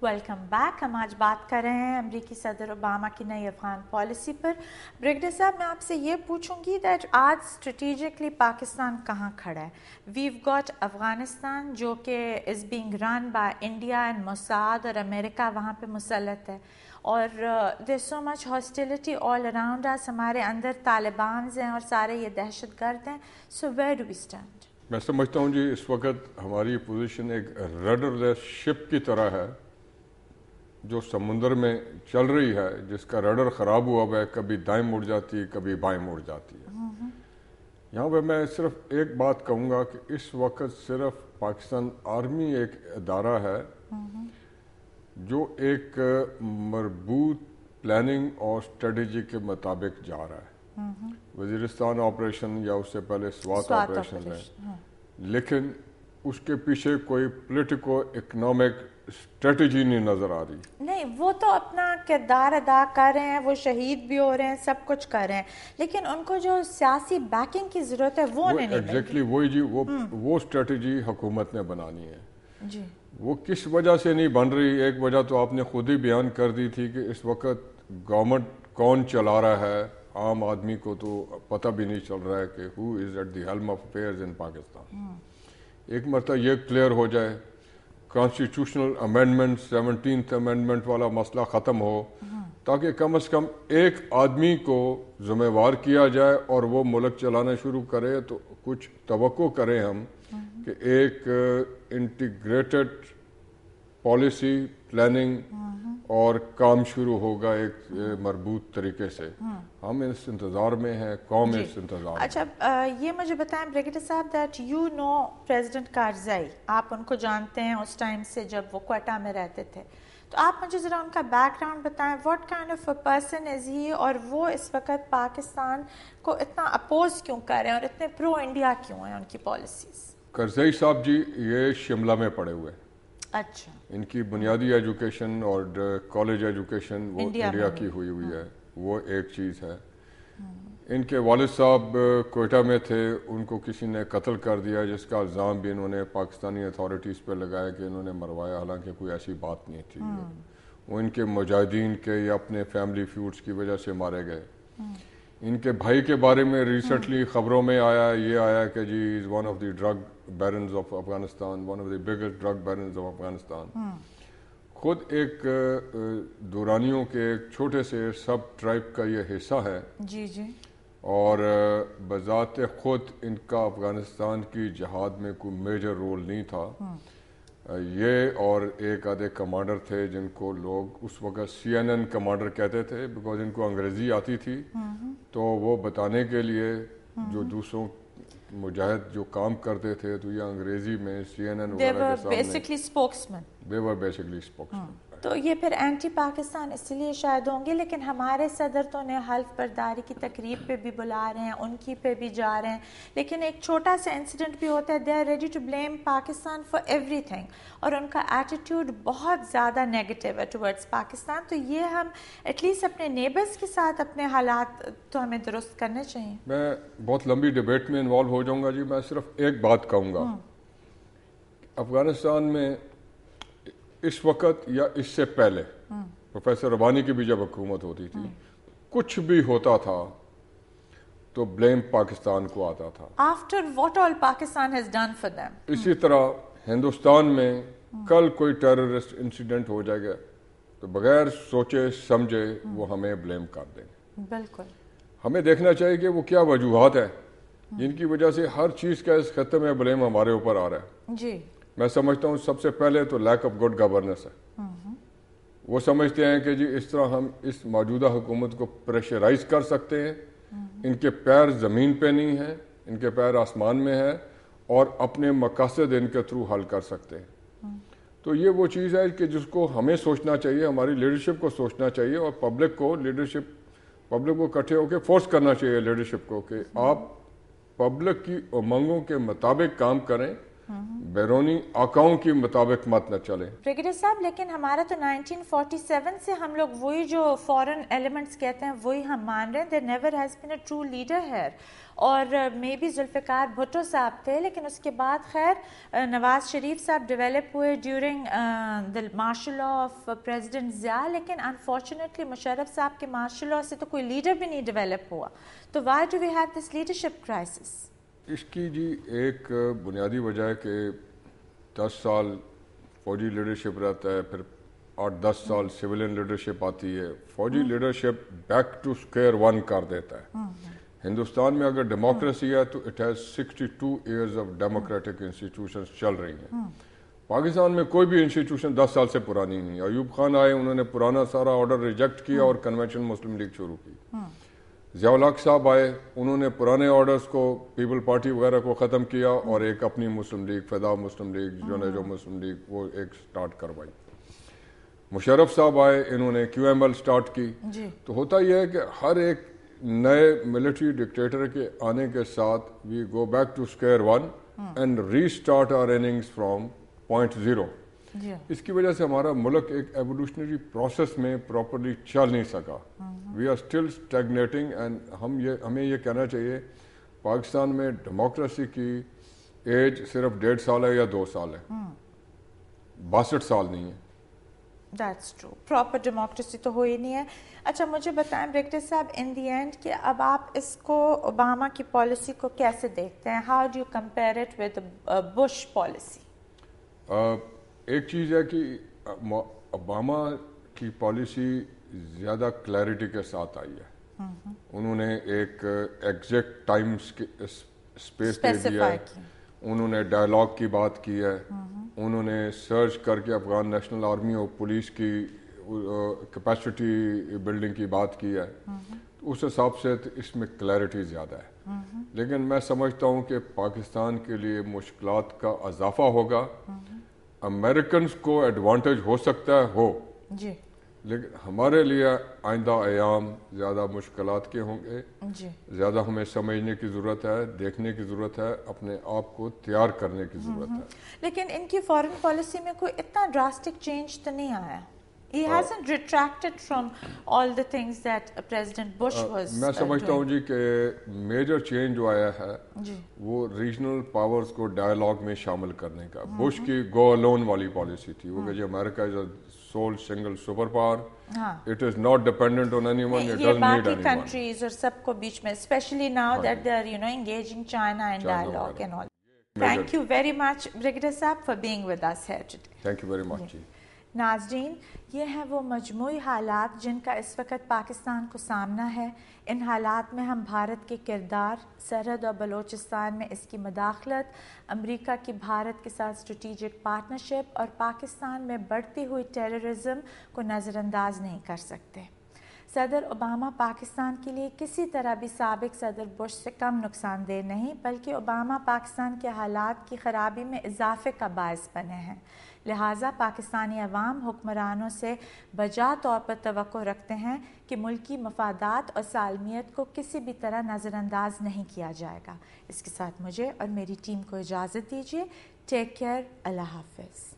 Welcome back. हम आज बात कर रहे हैं अमरीकी सदर ओबामा की नई अफगान पॉलिसी पर। ब्रिगेडियर साहब, मैं आपसे ये पूछूंगी दैट आज स्ट्रेटेजिकली पाकिस्तान कहाँ खड़ा है? वीव गॉट अफगानिस्तान जो कि is being run by India and Mossad और अमेरिका वहाँ पे मुसल्लत है, और there so much hostility all around us. हमारे अंदर तालिबान हैं और सारे ये दहशतगर्द हैं। So where do we stand? मैं समझता हूँ जी इस वक्त हमारी पोजीशन एक रडरलेस शिप की तरह है जो समुंदर में चल रही है, जिसका रडर ख़राब हुआ है, कभी दाएं मुड़ जाती है कभी बाएं मुड़ जाती है। यहाँ पे मैं सिर्फ एक बात कहूँगा कि इस वक्त सिर्फ पाकिस्तान आर्मी एक अदारा है जो एक मरबूत प्लानिंग और स्ट्रेटजी के मुताबिक जा रहा है। वज़ीरिस्तान ऑपरेशन या उससे पहले स्वात ऑपरेशन है, लेकिन उसके पीछे कोई पॉलिटिको इकोनॉमिक स्ट्रेटजी नहीं नजर आ रही। नहीं, वो तो अपना किरदार अदा कर रहे हैं, वो शहीद भी हो रहे हैं, सब कुछ कर रहे हैं, लेकिन उनको जो सियासी बैकिंग की जरूरत है वो नहीं। एग्जैक्टली वही जी, वो स्ट्रेटजी हुकूमत ने बनानी है जी। वो किस वजह से नहीं बन रही? एक वजह तो आपने खुद ही बयान कर दी थी कि इस वक्त गवर्नमेंट कौन चला रहा है, आम आदमी को तो पता भी नहीं चल रहा है कि who is at the helm of affairs in Pakistan. एक मरतबा ये क्लियर हो जाए, कॉन्स्टिट्यूशनल अमेंडमेंट 17th अमेंडमेंट वाला मसला ख़त्म हो, ताकि कम से कम एक आदमी को ज़िम्मेवार किया जाए और वो मुल्क चलाना शुरू करे, तो कुछ तवक्को करें हम कि एक इंटीग्रेटेड पॉलिसी प्लानिंग और काम शुरू होगा एक मरबूत तरीके से। हम इस इंतज़ार में हैं, कौम इस इंतज़ार में। अच्छा, ये मुझे बताएं ब्रिगेडियर साहब दैट यू नो प्रेसिडेंट कारज़ाई, आप उनको जानते हैं उस टाइम से जब वो क्वेटा में रहते थे, तो आप मुझे ज़रा उनका बैकग्राउंड बताएं। What kind of a person is he, और वो इस वक्त पाकिस्तान को इतना अपोज क्यों कर रहे हैं और इतने प्रो इंडिया क्यों हैं उनकी पॉलिसीज़? करज़ई साहब जी ये शिमला में पढ़े हुए। अच्छा। इनकी बुनियादी एजुकेशन और कॉलेज एजुकेशन वो इंडिया की हुई है, वो एक चीज़ है। इनके वालिद साहब कोयटा में थे, उनको किसी ने कत्ल कर दिया, जिसका इल्ज़ाम भी इन्होंने पाकिस्तानी अथॉरिटीज़ पे लगाया कि इन्होंने मरवाया, हालांकि कोई ऐसी बात नहीं थी। वो इनके मुजाहिदीन के या अपने फैमिली फ्यूड्स की वजह से मारे गए। इनके भाई के बारे में रिसेंटली खबरों में ये आया कि जी is one of the drug barons of Afghanistan, one of the biggest drug barons of Afghanistan. खुद एक दुरानियों के एक छोटे से सब ट्राइब का ये हिस्सा है। जी जी। और बज़ाते खुद इनका अफगानिस्तान की जहाद में कोई मेजर रोल नहीं था। ये और एक आधे कमांडर थे जिनको लोग उस वक्त CNN कमांडर कहते थे, बिकॉज इनको अंग्रेजी आती थी, तो वो बताने के लिए जो दूसरों मुजाहिद जो काम करते थे तो ये अंग्रेजी में CNN वगैरह के सामने basically spokesman, they were basically spokesman. तो ये फिर एंटी पाकिस्तान इसलिए शायद होंगे, लेकिन हमारे सदर तो उन्हें हल्फ बर्दारी की तकरीब पे भी बुला रहे हैं, उनकी पे भी जा रहे हैं, लेकिन एक छोटा सा इंसिडेंट भी होता है, they are ready to blame Pakistan for everything, और उनका एटीट्यूड बहुत ज़्यादा नेगेटिव है टुवर्ड्स पाकिस्तान। तो ये हम एटलीस्ट अपने नेबर्स के साथ अपने हालात तो हमें दुरुस्त करने चाहिए। मैं बहुत लंबी डिबेट में इन्वॉल्व हो जाऊंगा जी, मैं सिर्फ एक बात कहूँगा, अफगानिस्तान में इस वक्त या इससे पहले प्रोफेसर रबानी की भी जब हुकूमत होती थी, कुछ भी होता था तो ब्लेम पाकिस्तान को आता था। After what all Pakistan has done for them. इसी तरह हिंदुस्तान में कल कोई टेररिस्ट इंसिडेंट हो जाएगा तो बगैर सोचे समझे वो हमें ब्लेम कर देंगे। बिल्कुल। हमें देखना चाहिए कि वो क्या वजूहात है जिनकी वजह से हर चीज़ का इस खत्ते में ब्लेम हमारे ऊपर आ रहा है। जी। मैं समझता हूँ सबसे पहले तो लैक ऑफ गुड गवर्नेंस है। वो समझते हैं कि जी इस तरह हम इस मौजूदा हुकूमत को प्रेशराइज कर सकते हैं, इनके पैर ज़मीन पे नहीं हैं, इनके पैर आसमान में है, और अपने मकासद इनके थ्रू हल कर सकते हैं। तो ये वो चीज़ है कि जिसको हमें सोचना चाहिए, हमारी लीडरशिप को सोचना चाहिए, और पब्लिक को इकट्ठे होकर फोर्स करना चाहिए लीडरशिप को कि आप पब्लिक की उमंगों के मुताबिक काम करें بیرونی آقاؤں کی مطابق مت نہ چلیں. برگیڈیئر صاحب لیکن ہمارا تو 1947 سے ہم لوگ وہی جو فورن ایلیمنٹس کہتے ہیں وہی ہم مان رہے ہیں. There never has been a true leader here. اور مے بی ذوالفقار بھٹو صاحب تھے لیکن اس کے بعد خیر نواز شریف صاحب ڈیولپ ہوئے during the martial law of president Zia, لیکن انفارچونیٹلی مشرف صاحب کے مارشل لا سے تو کوئی لیڈر بھی نہیں ڈیولپ ہوا. تو why do we have this leadership crisis? اس کی جی ایک بنیادی وجہ ہے کہ 10 سال فوجی لیڈرشپ رہتا ہے, پھر 8-10 سال سویلین لیڈرشپ آتی ہے. فوجی leadership back to square one کر دیتا ہے. ہندوستان میں اگر ڈیموکریسی ہے تو it has 62 years of democratic institutions چل رہی ہیں. پاکستان میں کوئی بھی انسٹیٹیوشن 10 سال سے پرانی نہیں. ایوب خان آئے, انہوں نے پرانا سارا آرڈر ریجیکٹ کیا اور کنونشن مسلم لیگ شروع کی. ضیاء الحق صاحب آئے, انہوں نے پرانے آرڈرز کو پیپل پارٹی وغیرہ کو ختم کیا اور ایک اپنی مسلم لیگ, فدا مسلم لیگ, جو مسلم لیگ, وہ ایک سٹارٹ کروائی. مشرف صاحب آئے, انہوں نے کیو ایم ایل سٹارٹ کی. تو ہوتا یہ ہے کہ ہر ایک نئے ملٹری ڈکٹیٹر کے آنے کے ساتھ we go back to square one and restart our innings from point zero. اس کی وجہ سے ہمارا ملک ایک ایوولوشنری پروسیس میں پراپرلی چل نہیں سکا. We are still stagnating. And ہمیں یہ کہنا چاہیے پاکستان میں ڈیموکریسی کی ایج صرف 1.5 سال ہے یا 2 سال ہے, 62 سال نہیں ہے. That's true. پراپر ڈیموکریسی تو ہو ہی نہیں ہے. اچھا مجھے بتائیں برگیڈیئر صاحب, ان دی اینڈ کہ اب آپ اس کو اوباما کی پالیسی کو کیسے دیکھتے ہیں؟ How do you compare it with Bush policy? ایک چیز ہے کہ اوباما کی پالیسی زیادہ کلیئرٹی کے ساتھ آئی ہے. انہوں نے ایک ایگزیکٹ ٹائم اسپیس دے دیا ہے. انہوں نے ڈائلاگ کی بات کی ہے. انہوں نے سرچ کر کے افغان نیشنل آرمی اور پولیس کی کیپیسٹی بلڈنگ کی بات کی ہے. اس حساب سے اس میں کلیئرٹی زیادہ ہے. لیکن میں سمجھتا ہوں کہ پاکستان کے لیے مشکلات کا اضافہ ہوگا. امریکنز کو ایڈوانٹیج ہو سکتا ہے, ہو, لیکن ہمارے لیے آئندہ ایام زیادہ مشکلات کے ہوں گے. زیادہ ہمیں سمجھنے کی ضرورت ہے, دیکھنے کی ضرورت ہے, اپنے آپ کو تیار کرنے کی ضرورت ہے. لیکن ان کی فارن پالیسی میں کوئی اتنا ڈراسٹک چینج تو نہیں آیا. He hasn't retracted from all the things that President Bush was میں سمجھتا ہوں جی کہ میجر چینج جو آیا ہے وہ ریجنل پاورز کو ڈائلاگ میں شامل کرنے کا. بش کی گو الون والی پالیسی تھی, وہ کہ جی America is a sole single super power, it is not dependent on any one, it doesn't need any one. باقی کنٹریز اور سب کو بیچ میں, especially now that they are engaging China in dialogue and all. Thank you very much Brigadier Saab for being with us here today. Thank you very much. ناظرین, یہ ہیں وہ مجموعی حالات جن کا اس وقت پاکستان کو سامنا ہے. ان حالات میں ہم بھارت کے کردار, سرحد اور بلوچستان میں اس کی مداخلت, امریکہ کی بھارت کے ساتھ اسٹریٹجک پارٹنرشپ اور پاکستان میں بڑھتی ہوئی ٹیررزم کو نظر انداز نہیں کر سکتے. صدر اوباما پاکستان کے لیے کسی طرح بھی سابق صدر بش سے کم نقصان دہ نہیں, بلکہ اوباما پاکستان کے حالات کی خرابی میں اضافے کا باعث بنے ہیں. لہٰذا پاکستانی عوام حکمرانوں سے بجا طور پر توقع رکھتے ہیں کہ ملکی مفادات اور سالمیت کو کسی بھی طرح نظر انداز نہیں کیا جائے گا. اس کے ساتھ مجھے اور میری ٹیم کو اجازت دیجیے. Take care. اللہ حافظ.